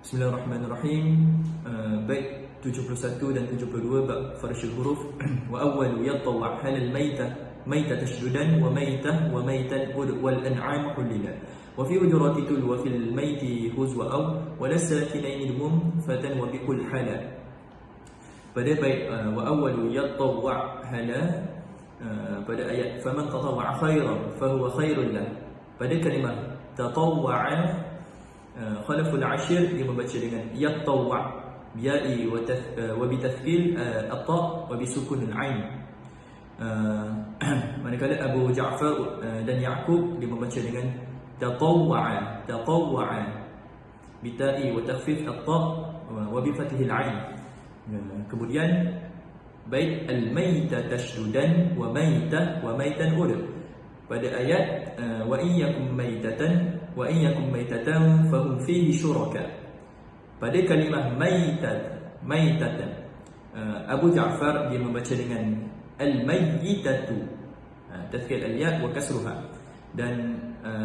Bismillahirrahmanirrahim. Bait 71 dan 72 bab farshul huruf. Wa awwalu yatawwa halal maitah tashdudan wa maitan wal an'am hulila. Wa fi ujrati tul wa fil maiti huzwa aw wa lasakinain mum fatan wa bikul hala. Pada bait wa awwalu yatawwa hala, pada ayat faman tatawwa khairan fahuwa khairul lah. Pada kalimah tatawwa khalaful ashir dia membaca dengan yatawwa biya'i wa bitathqil at-ta wa bisukun al-ain. Manakala Abu Ja'far dan Ya'qub dia membaca dengan tatawwa bita'i wa takhfif at-ta wa bi fathil ain. Kemudian bait al-maita tashdudan wa maitan urib. Pada ayat wa iyyakum maitatan fahum fihi syuraka. Pada kalimah maitatan, Abu Ja'far dia membaca dengan al-mayyitatu, tazkir al-ya wa kasruha, dan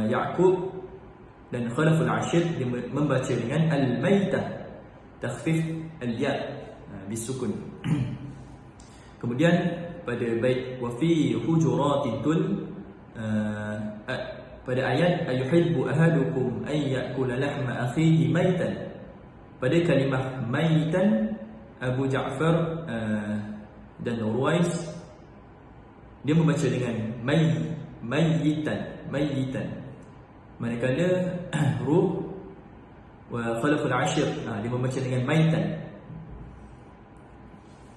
Ya'qub dan Khalaful Ashir dia membaca dengan al-maitah, takhfif al-ya bisukun. Kemudian pada bait wa fi hujuratil pada ayat ayuhibbu ahadukum ay ya'kula lahma akhihi maitan. Pada kalimah maitan, Abu Ja'far dan Ruwais dia membaca dengan mayyitan. Manakala Ruh wa Khalaful Ashir dia membaca dengan maitan.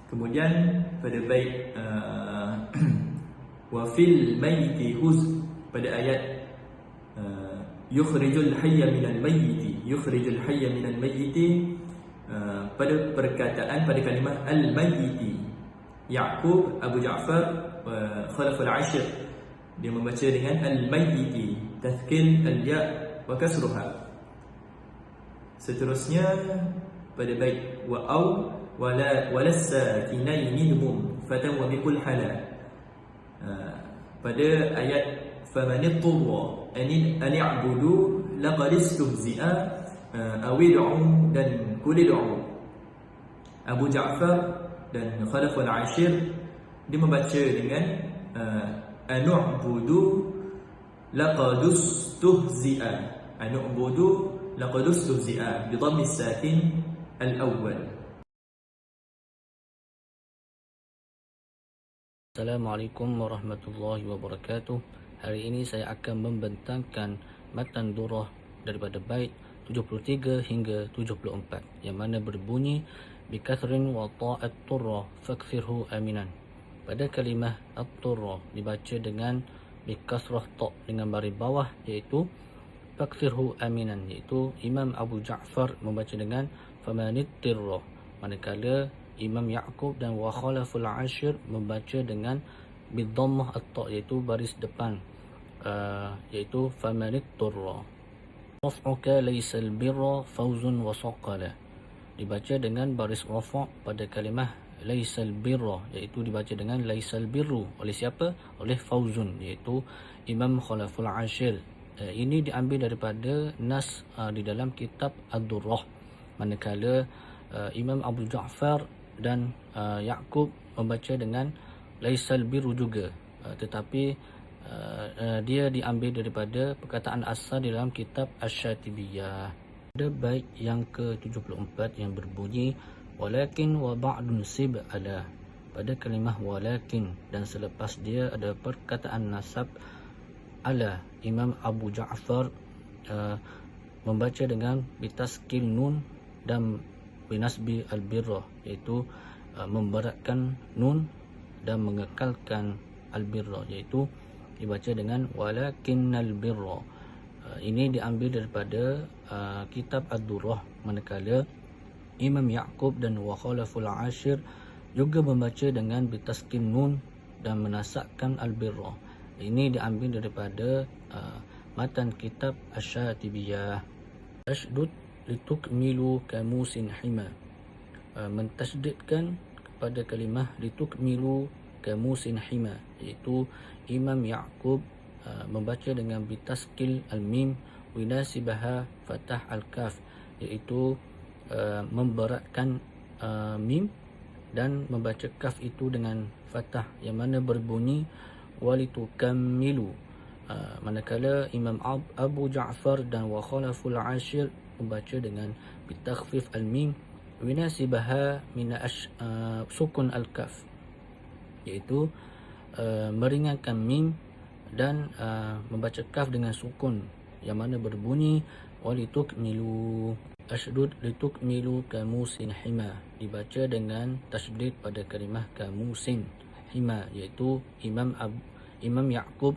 Kemudian pada bait wa fil maiti huz, pada ayat yukhrijul hayya minal mayyiti, pada perkataan pada kalimah al mayyiti, Ya'qub, Abu Ja'far, Khalaful Ashir dia membaca dengan al mayyiti, tazkil al ya wa kasruha. Seterusnya pada bait wa aw walasakinaini hum fatan wa bikul hala. Pada ayat famanitturra an i'budu laqad istuhzi'a awid'u dan kulid'u, Abu Ja'far dan Khalaful Ashir dia membaca dengan anu'budu laqad istuhzi'a bi dhammi sakin al-awwal. Assalamualaikum warahmatullahi wabarakatuh. Hari ini saya akan membentangkan matan durah daripada bait 73 hingga 74 yang mana berbunyi bikathrin wa ta'at turra fakthirhu aminan. Pada kalimah at-turra dibaca dengan bikasrah ta dengan baris bawah iaitu fakthirhu aminan, iaitu Imam Abu Ja'far membaca dengan famanittirra, manakala Imam Ya'qub dan wa Khalaful Ashir membaca dengan bidhammah at-ta iaitu baris depan, iaitu famanitturra. Raf'uka laysal birra fawzun wa saqala, dibaca dengan baris rafa' pada kalimah laysal birra, iaitu dibaca dengan laysal birru oleh siapa? Oleh fawzun, iaitu Imam Khalaful Ashir. Ini diambil daripada nas di dalam kitab Ad-Durrah, manakala Imam Abu Ja'far dan Ya'qub membaca dengan laisal birru juga, tetapi dia diambil daripada perkataan asal di dalam kitab Asy-Syatibiyah. Ada bait yang ke-74 yang berbunyi walakin wa ba'dun sib ala. Pada kalimah walakin dan selepas dia ada perkataan nasab ala, Imam Abu Ja'far membaca dengan bitaskil nun dan binasbi al-birra, iaitu memberatkan nun dan mengekalkan al-birra, iaitu dibaca dengan walakinnal birra. Ini diambil daripada kitab Ad-Durrah, manakala Imam Ya'qub dan wa Khalaful Ashir juga membaca dengan bitaskin nun dan menasakkan al-birra. Ini diambil daripada matan kitab Asy-Syatibiyah. Tashdud litukmilu kamusin hima, mentasydidkan kepada kalimah litukmilu kamusin hima, iaitu Imam Ya'qub membaca dengan bitaskil al-mim winasibaha fatah al-kaf, iaitu memberatkan mim dan membaca kaf itu dengan fathah, yang mana berbunyi walitukammilu. Manakala Imam Abu Ja'far dan wa khalaful ashir membaca dengan bitakhfif al-mim winasibaha min sukun al-kaf, iaitu meringankan mim dan membaca kaf dengan sukun, yang mana berbunyi walitukmilu. Ashdud litukmilu kamusin hima, dibaca dengan tasydid pada kalimah kamusin hima, iaitu Imam Ya'qub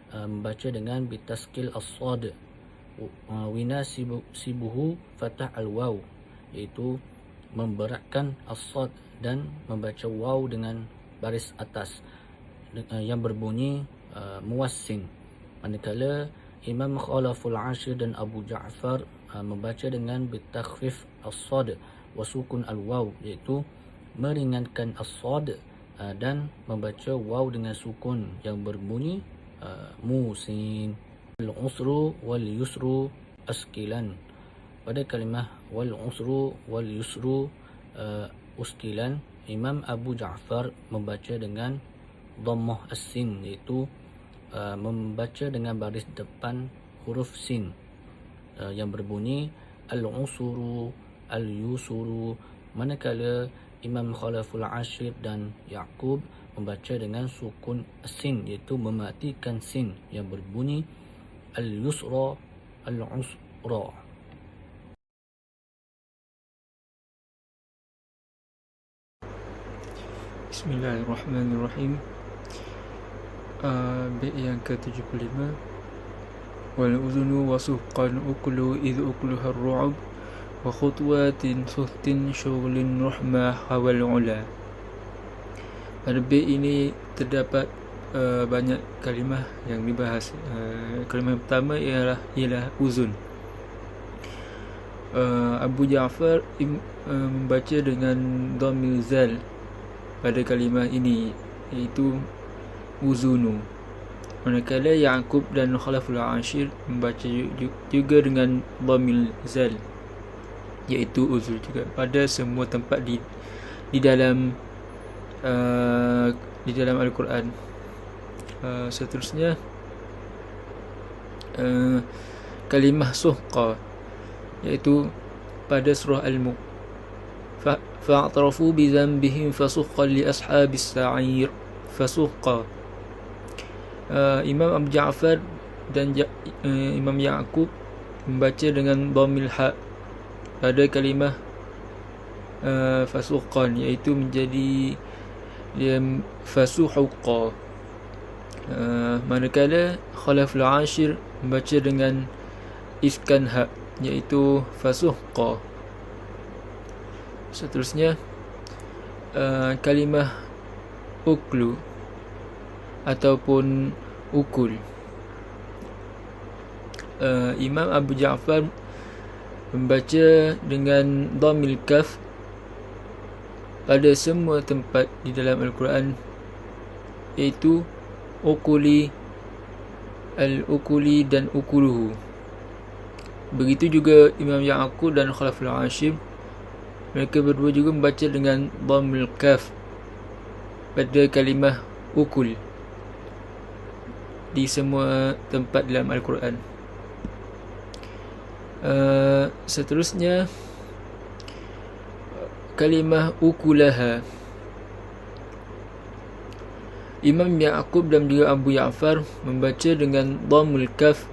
membaca dengan bitaskil as-sad winasibuhu fatah al-waw, iaitu memberatkan as-sad dan membaca waw dengan baris atas yang berbunyi muwassin. Manakala Imam Khalaful Ashir dan Abu Ja'far membaca dengan bitakhfif as-sad wa sukun al-waw, iaitu meringankan as-sad dan membaca waw dengan sukun yang berbunyi musin. Al-usru wal yusru askilan, pada kalimah wal usru wal yusru uskilan, Imam Abu Ja'far membaca dengan dhammah as-sin, iaitu membaca dengan baris depan huruf sin yang berbunyi al-usuru al-yusuru. Manakala Imam Khalaful Ashir dan Ya'qub membaca dengan sukun sin, iaitu mematikan sin yang berbunyi al-yusra al-usra. Bismillahirrahmanirrahim. Bait yang ke-75. Wal uzunu wasuqan uklu idh ukluha ar-ru'ub wa khutwatin suhtin syughlin rahmah hawal ula. Pada bait ini terdapat banyak kalimah yang dibahas. Kalimah yang pertama ialah uzun. Abu Ja'far membaca dengan dhammil zal pada kalimah ini, iaitu uzunu. Manakala Ya'qub dan Khalaful Ashir membaca juga dengan dhammil zal, iaitu uzul juga, pada semua tempat di dalam Al-Quran. Seterusnya kalimah suhqa, iaitu pada surah Al-Mulk, fa'tarafu bi dhanbihim fasuhqan li ashabis sa'ir. Fasuhqa, Imam Abu Ja'far dan Imam Ya'qub membaca dengan dhammil ha pada kalimah fasuhqan, iaitu menjadi fasuhuqa. Manakala Khalaful Ashir membaca dengan iskan ha, iaitu fasuhqa. Seterusnya kalimah uklu ataupun ukul, Imam Abu Ja'far membaca dengan dhammil kaf pada semua tempat di dalam Al-Quran, iaitu ukuli, al-ukuli dan ukuluhu. Begitu juga Imam Ya'qub dan Khalaful Ashir, mereka berdua juga membaca dengan dhammil kaf pada kalimah ukul di semua tempat dalam Al-Quran. Seterusnya kalimah ukulaha, Imam Ya'qub dan juga Abu Ja'far membaca dengan dhammul kaf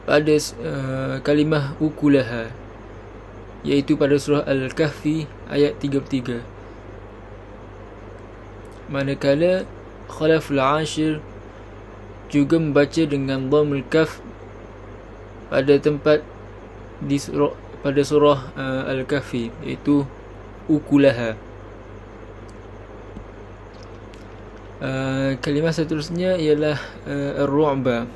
pada kalimah ukulaha, iaitu pada surah Al-Kahfi ayat 33. Manakala Khalaful Ashir juga membaca dengan dhammul kaf pada tempat pada surah Al-Kahfi, iaitu ukulaha. Kalimah seterusnya ialah ar-ru'ba.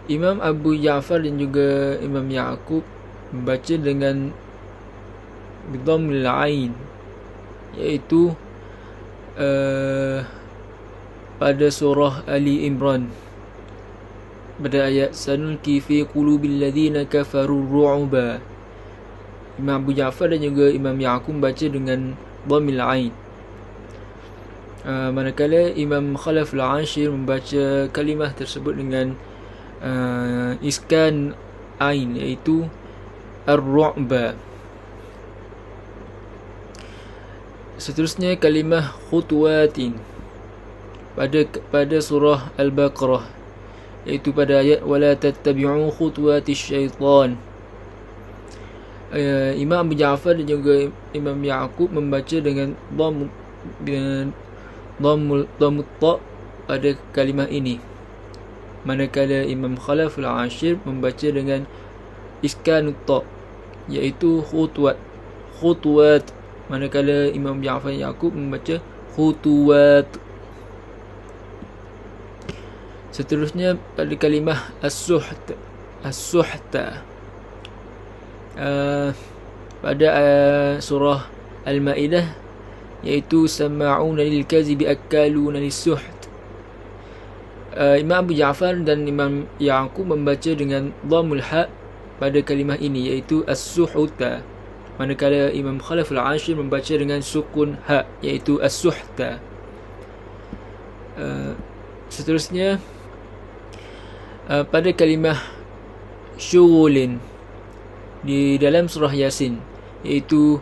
Imam Abu Ja'far dan juga Imam Ya'qub membaca dengan bidhammil ain, iaitu pada surah Ali Imran pada ayat sanulki fi qulubil ladzina kafaru ru'ba. Imam Abu Ja'far dan juga Imam Ya'qub membaca dengan dhammil ain. Manakala Imam Khalaf al-Ashir membaca kalimah tersebut dengan iskan ain, iaitu ar-ru'ba. Seterusnya kalimah khutwatin pada surah Al-Baqarah, iaitu pada ayat wala tattabi'u khutwatis syaitan. Imam Abu Ja'far dan juga Imam Ya'qub membaca dengan dhammut ta pada kalimah ini, manakala Imam Khalaf al-Ashir membaca dengan iskanut ta, iaitu khutwat, manakala Imam Ja'far Ya'qub membaca khutuwat. Seterusnya pada kalimah as-suhta pada surah Al-Ma'idah, iaitu sama'una lil kazibi akaluna lis-suht. Imam Abu Ja'far dan Imam Ya'qub membaca dengan dhammul ha pada kalimah ini, iaitu as-suhuta, manakala Imam Khalaf al-Ashir membaca dengan sukun ha, iaitu as-suhta. Seterusnya pada kalimah syughulin di dalam surah Yasin, iaitu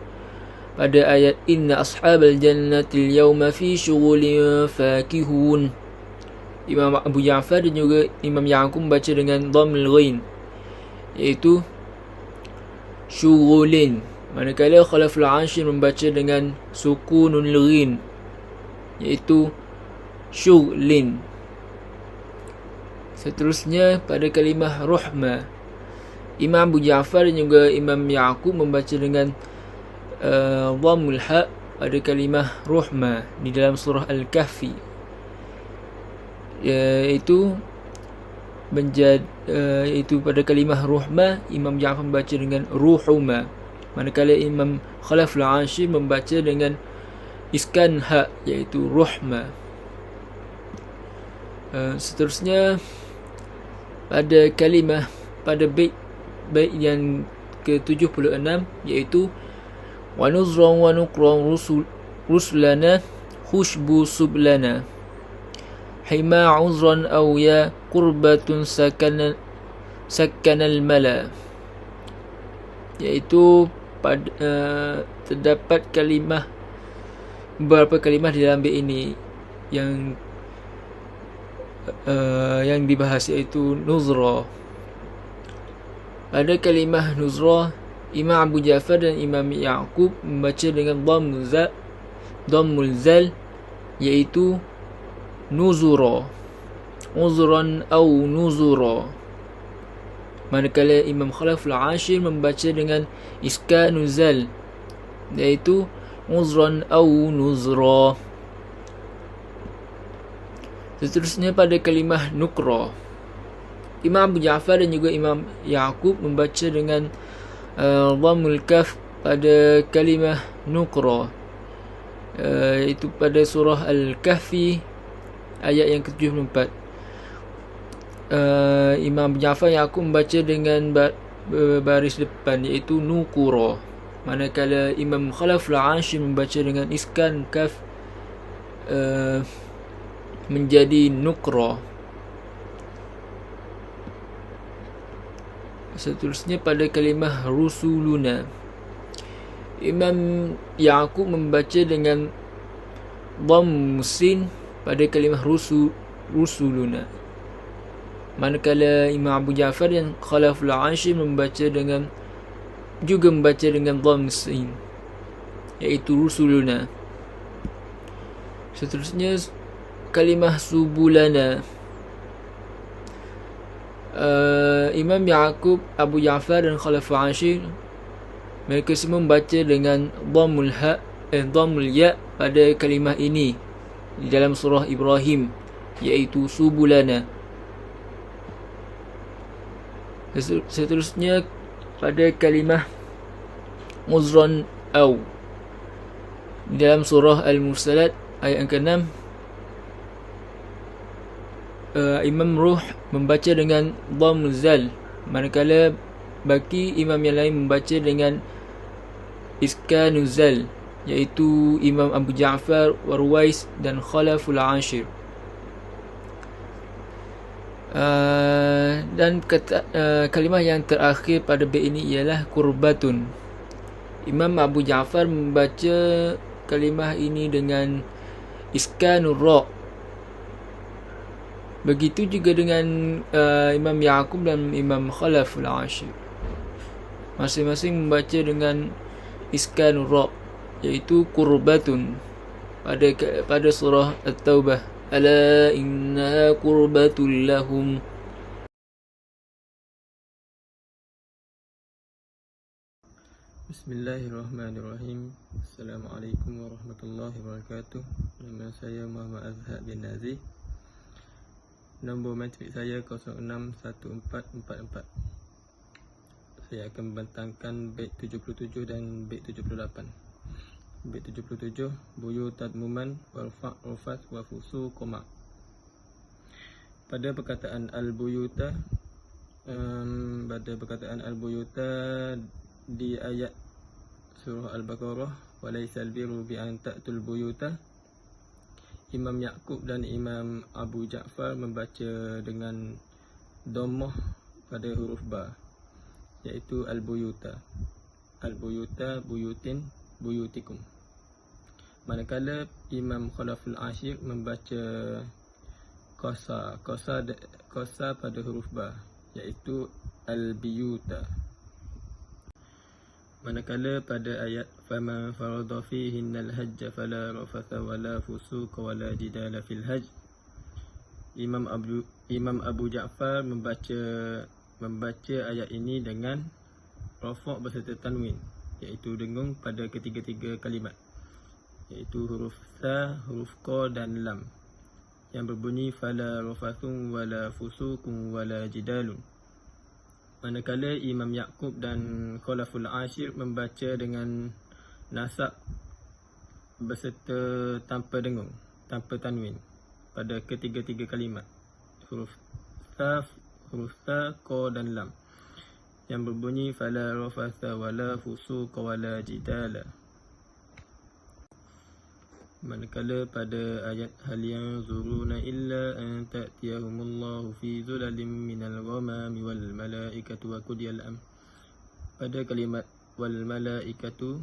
pada ayat inna ashabal jannati al-yawma fi syughulin fakihun. Imam Abu Ja'far dan juga Imam Ya'qub membaca dengan dhammil ghain, iaitu syughulin, manakala Khalaf al-Ashir membaca dengan sukunul ghain, iaitu syughlin. Seterusnya pada kalimah ruhma, Imam Abu Ja'far dan juga Imam Ya'qub membaca dengan dhammul ha pada kalimah ruhma di dalam surah Al-Kahfi, iaitu pada kalimah ruhma Imam Ja'far membaca dengan ruhuma, manakala Imam Khalaf al-Ashir membaca dengan iskan ha, iaitu ruhma. Seterusnya pada kalimah pada bait yang ke-76, iaitu wa nuzran wa nuqran rusulana khushbu sublana hima uzran aw ya qurbatun sakkanal mala, iaitu terdapat beberapa kalimah di dalam bait ini yang dibahas, iaitu nuzra. Pada kalimah nuzra, Imam Abu Ja'far dan Imam Ya'qub membaca dengan dhammul zal, iaitu nuzura, uzran au nuzura, manakala Imam Khalaf al-Ashir membaca dengan iskanul zal, iaitu uzran au nuzra. Seterusnya pada kalimah nukra, Imam Abu Ja'far dan juga Imam Ya'qub membaca dengan dhammul kaf pada kalimah nukra, itu pada surah Al-Kahfi ayat yang ke-74. Imam Abu Ja'far Ya'qub membaca dengan baris depan, iaitu nukura, manakala Imam Khalaf al-Ashir membaca dengan iskan kaf menjadi nukra. Seterusnya pada kalimah rusuluna, Imam Ya'qub membaca dengan dhamm sin pada kalimah rusuluna, manakala Imam Abu Ja'far dan Khalaf al-Ashir membaca dengan dhamm sin, iaitu rusuluna. Seterusnya kalimah subulana, Imam Ya'qub, Abu Ja'far dan Khalaf al-Ashir mereka semua membaca dengan dhammul ya pada kalimah ini di dalam surah Ibrahim, iaitu subulana. Seterusnya pada kalimah uzran au di dalam surah Al-Mursalat ayat yang ke-6, Imam Ruh membaca dengan dhamm zal, manakala baki imam yang lain membaca dengan iskanuz zal, iaitu Imam Abu Ja'far, Warwais dan Khalaful Ashir. Dan kalimah yang terakhir pada bait ini ialah kurbatun. Imam Abu Ja'far membaca kalimah ini dengan iskanur ra. Begitu juga dengan Imam Ya'qub dan Imam Khalaful Ashir. Masing-masing membaca dengan iskanur ra, iaitu kurbatun pada surah At-Taubah. Ala innaha kurbatul lahum. Bismillahirrahmanirrahim. Assalamualaikum warahmatullahi wabarakatuh. Nama saya Muhammad Azhar bin Nazih. Nombor matrik saya 061444. Saya akan membentangkan bait 77 dan bait 78. Bait 77, buyutat muman warfa' rufat wa fusu qoma. Pada perkataan al-buyuta di ayat surah Al-Baqarah, walaysal birru bi an ta'tul buyuta, Imam Ya'qub dan Imam Abu Ja'far membaca dengan dhammah pada huruf ba, iaitu al-buyuta. Al-buyuta, buyutin, buyutikum. Manakala Imam Khalaful Ashir membaca qasa pada huruf ba, iaitu al-biyuta. Manakala pada ayat faman farada fihinnal hajj fala rafatha wala fusuqa wala jidala fil hajj, Imam Abu Ja'far membaca ayat ini dengan rafa' berserta tanwin, iaitu dengung pada ketiga-tiga kalimat, iaitu huruf sa, huruf qa dan lam, yang berbunyi fala rafathun wala fusuqun wala jidalun. Manakala Imam Ya'qub dan Khalaful Ashir membaca dengan nasab berserta tanpa dengung, tanpa tanwin pada ketiga-tiga kalimat, huruf sa, qa dan lam, yang berbunyi fala rafatha wala fusuqa wala jidala. Manakala pada ayat hal yanzuruna illa an ta'tiyahumullahu fi zulalin minal ghamami wal malaikatu wa qudiyal amr, pada kalimat wal malaikatu,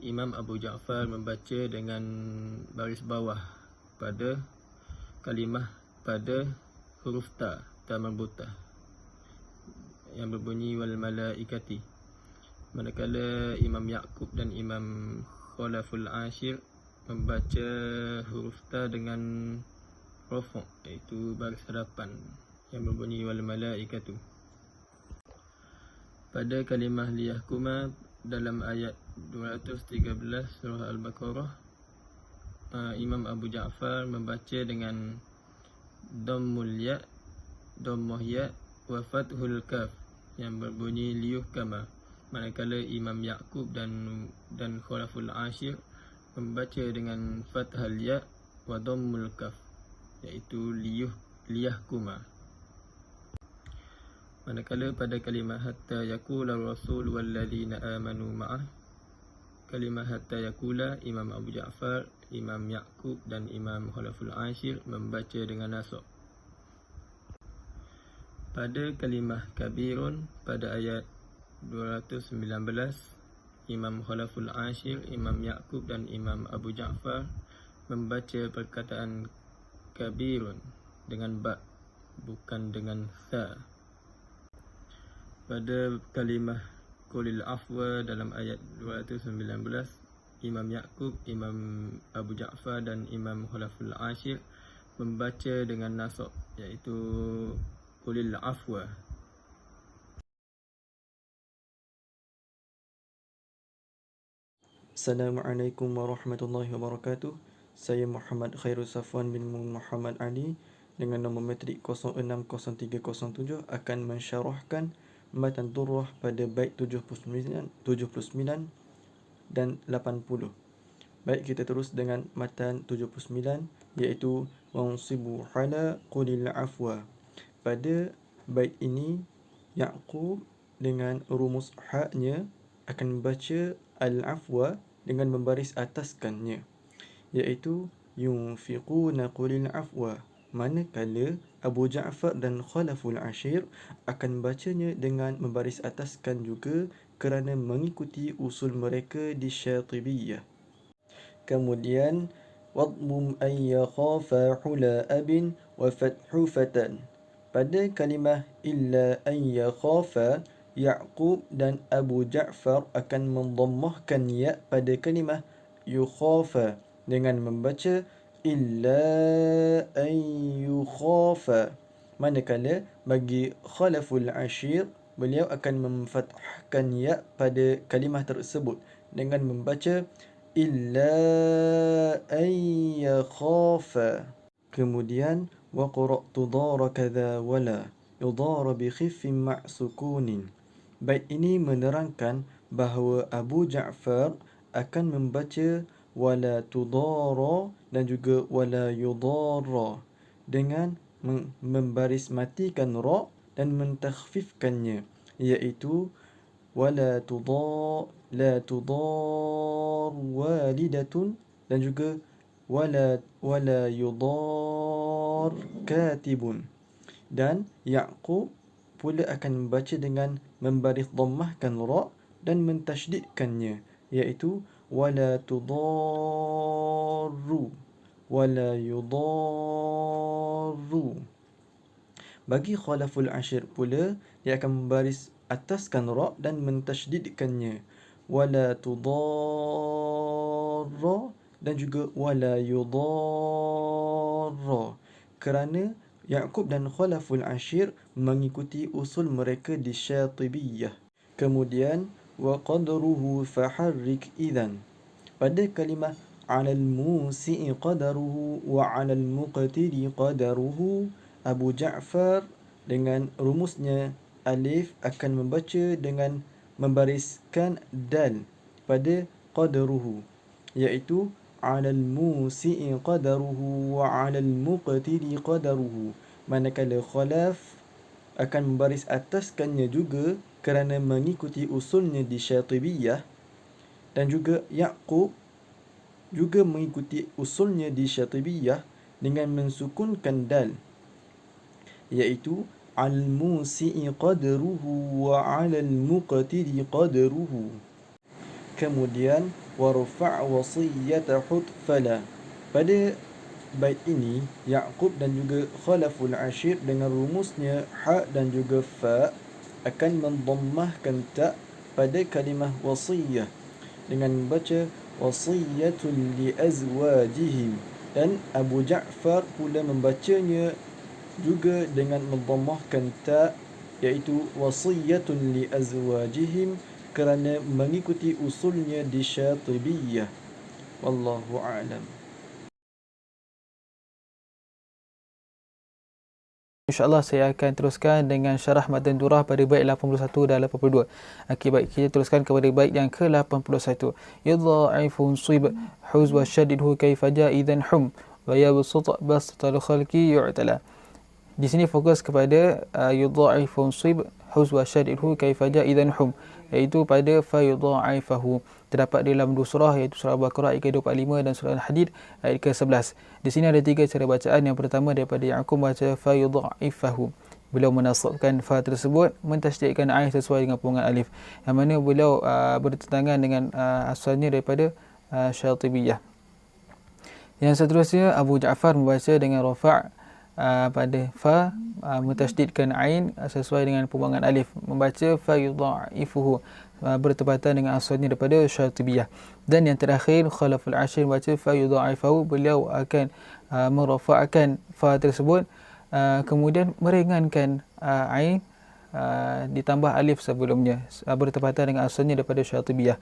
Imam Abu Ja'far membaca dengan baris bawah pada kalimah pada huruf ta marbutah, yang berbunyi wal malaikati. Manakala Imam Ya'qub dan Imam Khalaful Ashir membaca huruf ta dengan rafa', iaitu baris hadapan, yang berbunyi wal malaikatu. Pada kalimah liyahkuma dalam ayat 213 surah Al-Baqarah, Imam Abu Ja'far membaca dengan dhammul ya, dhammah ya wa fathul kaf, yang berbunyi liyuhkama. Manakala Imam Ya'qub dan Khalaful Ashir membaca dengan fathal ya wa dhammul kaf, iaitu liyahkuma. Manakala pada kalimah hatta yaqula rasul walladzina amanu ma'ah, kalimah hatta yaqula, Imam Abu Ja'far, Imam Ya'qub dan Imam Khalaful Ashir membaca dengan nasab. Pada kalimah kabirun pada ayat 219, Imam Khalaful Ashir, Imam Ya'qub dan Imam Abu Ja'far membaca perkataan kabirun dengan ba, bukan dengan sa. Pada kalimah qulil afwa dalam ayat 219, Imam Ya'qub, Imam Abu Ja'far dan Imam Khalaful Ashir membaca dengan nasab, iaitu qulil afwa. Assalamualaikum warahmatullahi wabarakatuh. Saya Muhammad Khairul Safwan bin Muhammad Ali dengan nombor matrik 060307 akan mensyarahkan matan durrah pada bait 79 dan 80. Baik, kita terus dengan matan 79, iaitu wansibu hala qulil afwa. Pada bait ini, Yaqub dengan rumus haknya akan membaca al-afwa dengan membaris ataskannya, iaitu yunfiquna qulil afwa, manakala Abu Ja'far dan Khalaful Ashir akan membacanya dengan membaris ataskan juga kerana mengikuti usul mereka di Syatibiyah. Kemudian wadmum an yakhafa hula abin wa fathu fatan. Pada kalimah illa an yakhafa, Yaqub dan Abu Ja'far akan mendhammahkan ya pada kalimah yukhafa dengan membaca illa an yukhafa. Manakala bagi Khalaful Ashir, beliau akan memfathahkan ya pada kalimah tersebut dengan membaca illa an yakhafa. Kemudian waqra' tudara kadha wala yudara bi khiffin ma' sukunin. Bait ini menerangkan bahawa Abu Ja'far akan membaca wala tudara dan juga wala yudara dengan membaris matikan ra dan mentakhfifkannya, iaitu wala la tudar walidatun dan juga wala yudar katibun. Dan Yaqub pula akan membaca dengan membaris dhammahkan ra dan mentasydidkannya, iaitu wala tudarru wala yudarru. Bagi Khalaful Ashir pula, dia akan membaris ataskan ra dan mentasydidkannya, wala tudarra dan juga wala yudarra, kerana Yaqub dan Khalaful Ashir mengikuti usul mereka di Syatibiyah. Kemudian wa qadruhu faharrik idzan. Pada kalimah 'alal musi'i qadaruhu wa 'alal muqtiri qadaruhu, Abu Ja'far dengan rumusnya alif akan membaca dengan membariskan dal pada qadaruhu, iaitu 'alal musi'i qadaruhu wa 'alal muqtiri qadaruhu. Manakala Khalaf akan membaris ataskannya juga kerana mengikuti usulnya di Syatibiyah, dan juga Yaqub juga mengikuti usulnya di Syatibiyah dengan mensukunkan dal, iaitu al-musi'i qadruhu wa 'alal muqtiri qadruhu. Kemudian warfa' wasiyata hutfala. Pada bait ini, Yaqub dan juga Khalaful Ashir dengan rumusnya ha dan juga fa akan mendhammahkan ta pada kalimah wasiyah dengan membaca wasiyatul li azwajihim, dan Abu Ja'far pula membacanya juga dengan mendhammahkan ta, iaitu wasiyatun li azwajihim, kerana mengikuti usulnya di Syatibiyah. Wallahu a'lam. InsyaAllah saya akan teruskan dengan syarah matan durah pada bait 81 dan 82. Okey, baik, kita teruskan kepada bait yang ke-81. Yudha'ifun sib huz wa shaddidhu kaifa ja'idan hum wa yabsut basatal khalqi yu'tala. Di sini fokus kepada yudha'ifun sib huz wa shaddidhu kaifa ja'idan hum, iaitu pada fa yudha'ifahu. Terdapat dalam dua surah, iaitu surah Al-Baqarah ayat ke-25 dan surah Al-Hadid ayat ke-11. Di sini ada tiga cara bacaan. Yang pertama daripada Yaqub baca fa yudha'ifahu. Beliau menasabkan fa tersebut, mentasydidkan ain sesuai dengan punggungan alif, yang mana beliau bertentangan dengan asalnya daripada Syatibiyah. Yang seterusnya Abu Ja'far membaca dengan rafa' pada fa, mentasydidkan ain sesuai dengan pembuangan alif, membaca fa yudha'ifuhu, bertepatan dengan asalnya daripada Syatibiyah. Dan yang terakhir Khalaful Ashir baca fa yudha'ifahu, beliau akan merafa'kan fa tersebut, kemudian meringankan ain ditambah alif sebelumnya, bertepatan dengan asalnya daripada Syatibiyah.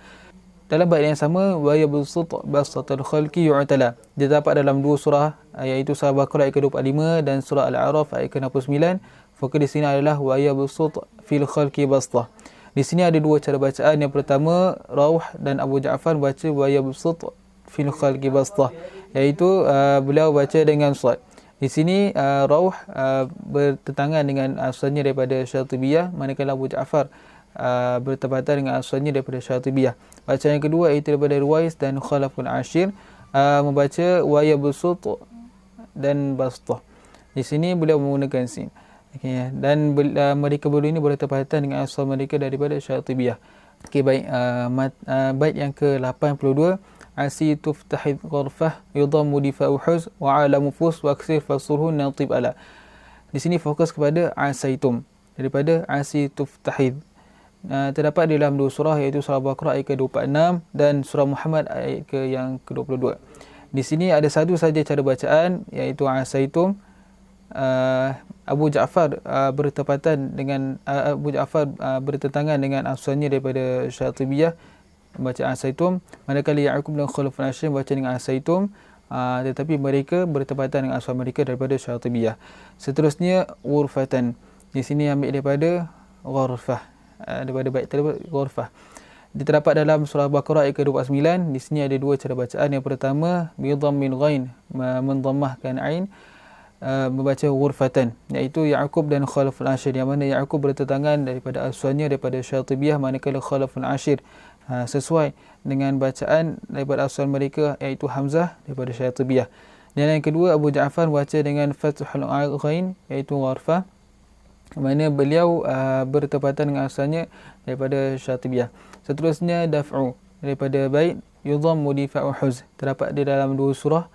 Dalam bait yang sama, wa yabsut basatal khalqi yu'tala, dia dapat dalam dua surah, iaitu surah Al-Baqarah ayat ke-25 dan surah Al-A'raf ayat ke-69. Fokus di sini adalah wa yabsut fil khalqi bastah. Di sini ada dua cara bacaan. Yang pertama Rawh dan Abu Ja'far baca wa yabsut fil khalqi bastah, iaitu beliau baca dengan sad. Di sini rauh bertentangan dengan asalnya daripada Syatibiyah, manakala Abu Ja'far bertepatan dengan asalnya daripada Syatibiyah. Bacaan yang kedua iaitu daripada Ruwais dan Khalaful Ashir, membaca wa yabsut dan bastah. Di sini beliau menggunakan sin. Okay, dan mereka berdua ini bertepatan dengan asal mereka daripada Syatibiyah. Okey, baik, bait yang ke-82, asi tuftahid ghurfah yudammu difa'u huz wa alamu fus wa aksir fasurhu natib ala. Di sini fokus kepada asaitum, daripada asi tuftahid. Terdapat di dalam dua surah, iaitu surah Baqarah ayat ke-26 dan surah Muhammad ayat yang ke-22. Di sini ada satu saja cara bacaan, iaitu asaitum. Abu Ja'far bertentangan dengan asalnya daripada Syatibiyah, baca asaitum, manakala Ya'qub dan Khalaful Ashir baca dengan asaitum, tetapi mereka bertepatan dengan asal mereka daripada Syatibiyah. Seterusnya ghurfatan. Di sini ambil daripada ghurfah, daripada bait tersebut ghurfah. Terdapat dalam surah Baqarah ayat ke-29. Di sini ada dua cara bacaan. Yang pertama bi dhammil ghain, mendhammahkan ain, membaca ghurfatan, iaitu Ya'qub dan Khalaful Ashir, yang mana Ya'qub bertentangan daripada asalnya daripada Syatibiyah, manakala Khalaful Ashir sesuai dengan bacaan daripada asal mereka, iaitu Hamzah daripada Syatibiyah. Dan yang kedua, Abu Ja'far baca dengan fathul ghain, iaitu ghurfah, mana beliau bertepatan dengan asalnya daripada Syatibiyah. Seterusnya daf'u, daripada bait yudhammu difa'u huz, terdapat di dalam dua surah,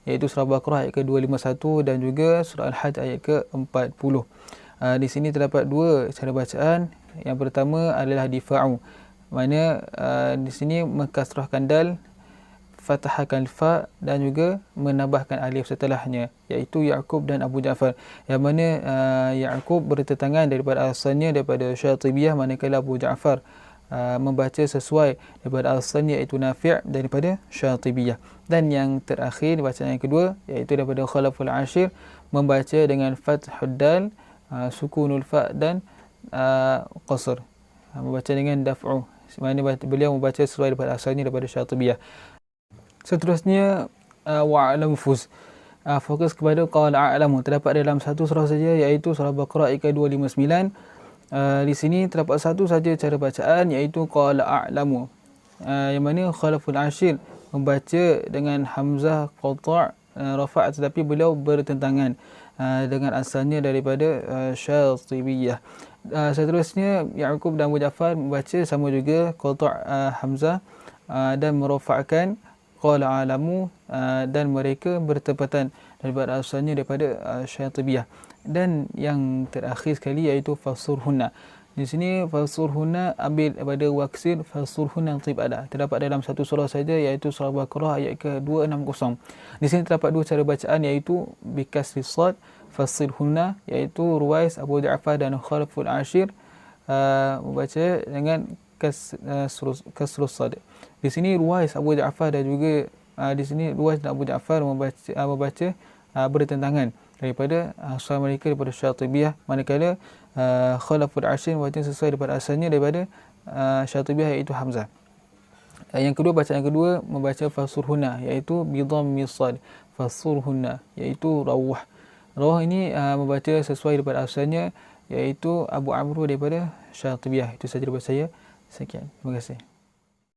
iaitu surah Baqarah ayat ke-251 dan juga surah Al-Hajj ayat ke-40. Di sini terdapat dua cara bacaan. Yang pertama adalah difa'u, mana di sini mengkasrahkan dal, fathahkan fa dan juga menambahkan alif setelahnya, iaitu Ya'qub dan Abu Ja'far, yang mana Ya'qub bertentangan daripada asalnya daripada Syatibiyah, manakala Abu Ja'far membaca sesuai daripada asalnya, iaitu Nafi' daripada Syatibiyah. Dan yang terakhir, bacaan yang kedua, iaitu daripada Khalaful Ashir, membaca dengan fathul dal, sukunul fa dan qasr, membaca dengan daf'u, mana beliau membaca sesuai daripada asalnya daripada Syatibiyah. Seterusnya wa'alamu fuz, fokus kepada qala a'lamu. Terdapat dalam satu surah saja, iaitu surah Baqarah ayat ke-259. Di sini terdapat satu saja cara bacaan, iaitu qala a'lamu, yang mana Khalaful Ashir membaca dengan hamzah qata' rafa', tetapi beliau bertentangan dengan asalnya daripada Syatibiyah. Seterusnya Ya'qub dan Abu Ja'far membaca sama juga qata' hamzah dan merafa'kan qala a'lamu, dan mereka bertepatan daripada asalnya daripada Syatibiyah. Dan yang terakhir sekali, iaitu fasurhunna. Di sini fasurhunna ambil daripada waksir fasurhunna tibada. Terdapat dalam satu surah saja, iaitu surah Baqarah ayat ke-260. Di sini terdapat dua cara bacaan, iaitu bikasri sad fasirhunna, iaitu Ruwais, Abu Ja'far dan Khalaful Ashir membaca dengan kasrus sad. Di sini Ruwais, Abu Ja'far dan juga di sini Ruwais dan Abu Ja'far membaca bertentangan daripada asal mereka daripada Syatibiyah, manakala Khalaful Ashir membaca sesuai daripada asalnya daripada Syatibiyah, iaitu Hamzah. Yang kedua, bacaan yang kedua membaca fasurhunna, iaitu bi dhammi sad, fasurhunna, iaitu rawah. Rawah ini membaca sesuai daripada asalnya, iaitu Abu Amru daripada Syatibiyah. Itu sahaja daripada saya. Sekian. Terima kasih.